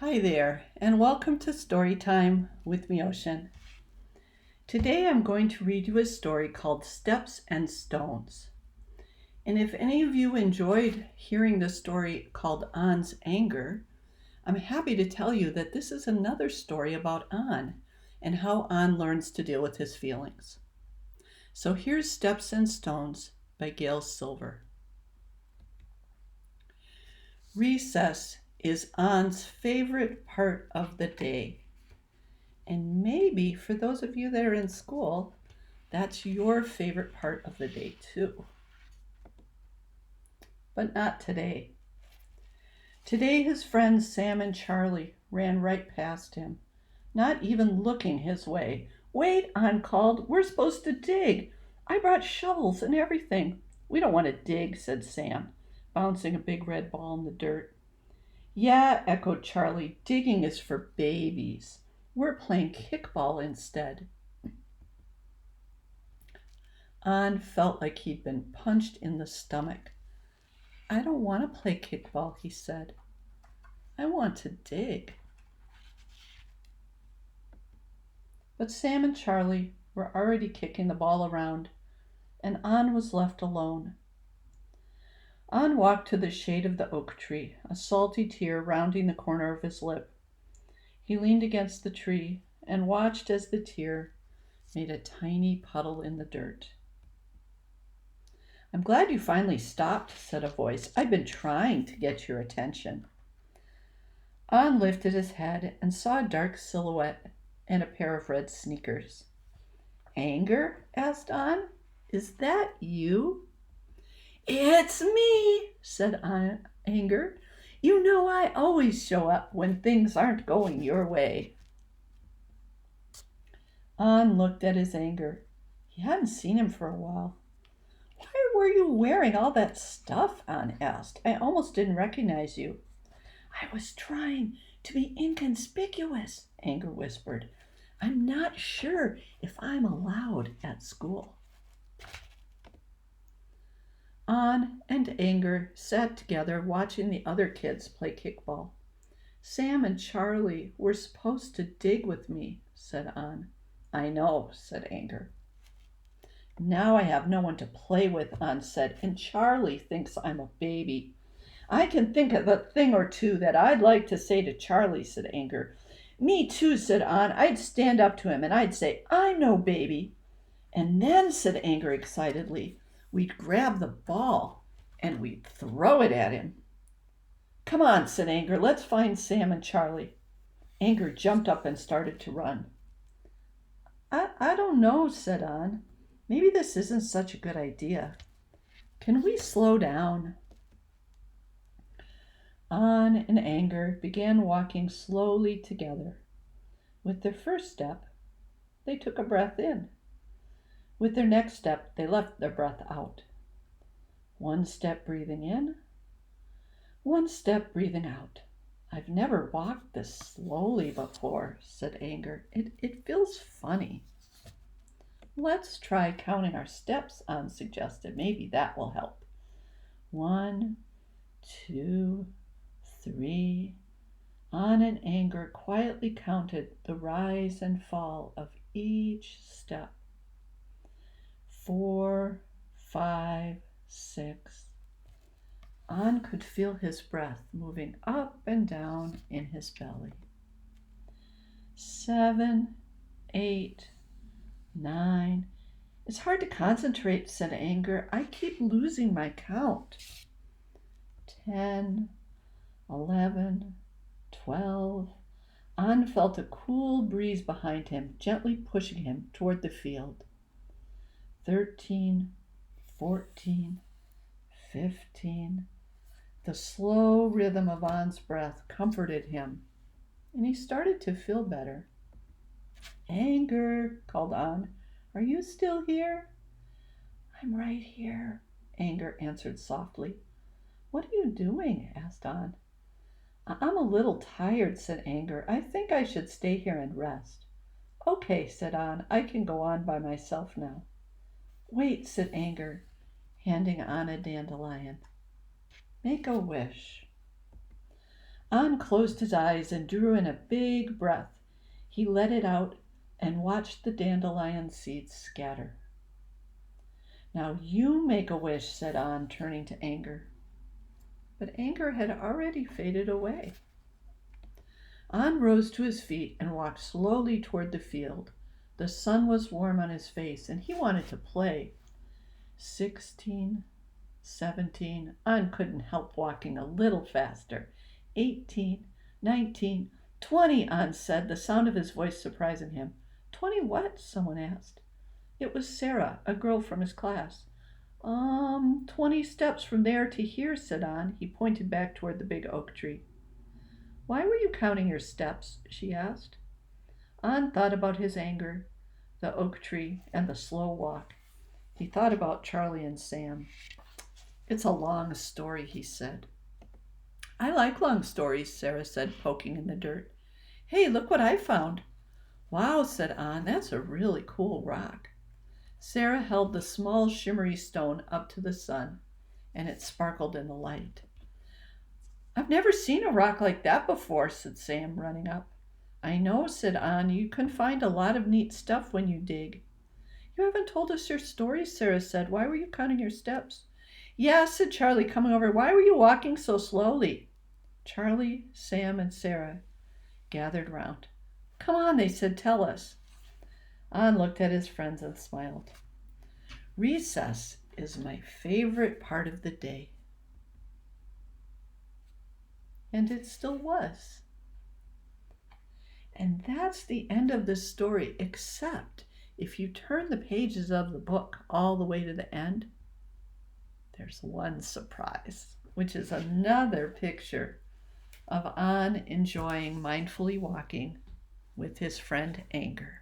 Hi there, and welcome to Storytime with Myoshin. Today I'm going to read you a story called Steps and Stones. And if any of you enjoyed hearing the story called An's Anger, I'm happy to tell you that this is another story about An and how An learns to deal with his feelings. So here's Steps and Stones by Gail Silver. Recess is An's favorite part of the day. And maybe for those of you that are in school, that's your favorite part of the day too. But not today. Today his friends Sam and Charlie ran right past him, not even looking his way. "Wait," Ann called. "We're supposed to dig. I brought shovels and everything." "We don't want to dig," said Sam, bouncing a big red ball in the dirt. "Yeah," echoed Charlie, "digging is for babies. We're playing kickball instead." An felt like he'd been punched in the stomach. "I don't want to play kickball," he said. "I want to dig." But Sam and Charlie were already kicking the ball around, and An was left alone. An walked to the shade of the oak tree, a salty tear rounding the corner of his lip. He leaned against the tree and watched as the tear made a tiny puddle in the dirt. "I'm glad you finally stopped," said a voice. "I've been trying to get your attention." An lifted his head and saw a dark silhouette and a pair of red sneakers. "Anger?" asked An. "Is that you?" "It's me," said Anger. "You know I always show up when things aren't going your way." An looked at his Anger. He hadn't seen him for a while. "Why were you wearing all that stuff?" An asked. "I almost didn't recognize you." "I was trying to be inconspicuous," Anger whispered. "I'm not sure if I'm allowed at school." An and Anger sat together watching the other kids play kickball. "Sam and Charlie were supposed to dig with me," said An. "I know," said Anger. "Now I have no one to play with," An said, "and Charlie thinks I'm a baby." "I can think of a thing or two that I'd like to say to Charlie," said Anger. "Me too," said An. "I'd stand up to him and I'd say, 'I'm no baby.' And then," said Anger excitedly, "we'd grab the ball and we'd throw it at him." "Come on," said Anger. "Let's find Sam and Charlie." Anger jumped up and started to run. I don't know," said An. "Maybe this isn't such a good idea. Can we slow down?" An and Anger began walking slowly together. With their first step, they took a breath in. With their next step, they left their breath out. One step breathing in, one step breathing out. "I've never walked this slowly before," said Anger. It feels funny." "Let's try counting our steps," An suggested. "Maybe that will help." 1, 2, 3. An and Anger quietly counted the rise and fall of each step. 4, 5, 6. An could feel his breath moving up and down in his belly. 7, 8, 9. "It's hard to concentrate," said Anger. "I keep losing my count." 10, 11, 12. An felt a cool breeze behind him, gently pushing him toward the field. 13, 14, 15. The slow rhythm of An's breath comforted him, and he started to feel better. "Anger," called An. "Are you still here?" "I'm right here," Anger answered softly. "What are you doing?" asked An. "I'm a little tired," said Anger. "I think I should stay here and rest." "Okay," said An. "I can go on by myself now." "Wait," said Anger, handing An a dandelion. "Make a wish." An closed his eyes and drew in a big breath. He let it out and watched the dandelion seeds scatter. Now you make a wish, said An, turning to Anger. But Anger had already faded away. An rose to his feet and walked slowly toward the field. The sun was warm on his face and he wanted to play. 16, 17, An couldn't help walking a little faster. 18, 19, 20, An said, the sound of his voice surprising him. 20 what? Someone asked. It was Sarah, a girl from his class. 20 steps from there to here, said An. He pointed back toward the big oak tree. Why were you counting your steps? She asked. An thought about his anger, the oak tree, and the slow walk. He thought about Charlie and Sam. It's a long story, he said. I like long stories, Sarah said, poking in the dirt. Hey, look what I found. Wow, said An, that's a really cool rock. Sarah held the small shimmery stone up to the sun, and it sparkled in the light. I've never seen a rock like that before, said Sam, running up. I know, said An, you can find a lot of neat stuff when you dig. You haven't told us your story, Sarah said. Why were you counting your steps? Yeah, said Charlie, coming over. Why were you walking so slowly? Charlie, Sam, and Sarah gathered round. Come on, they said, tell us. An looked at his friends and smiled. Recess is my favorite part of the day. And it still was. And that's the end of this story, except if you turn the pages of the book all the way to the end, there's one surprise, which is another picture of An enjoying mindfully walking with his friend Anger.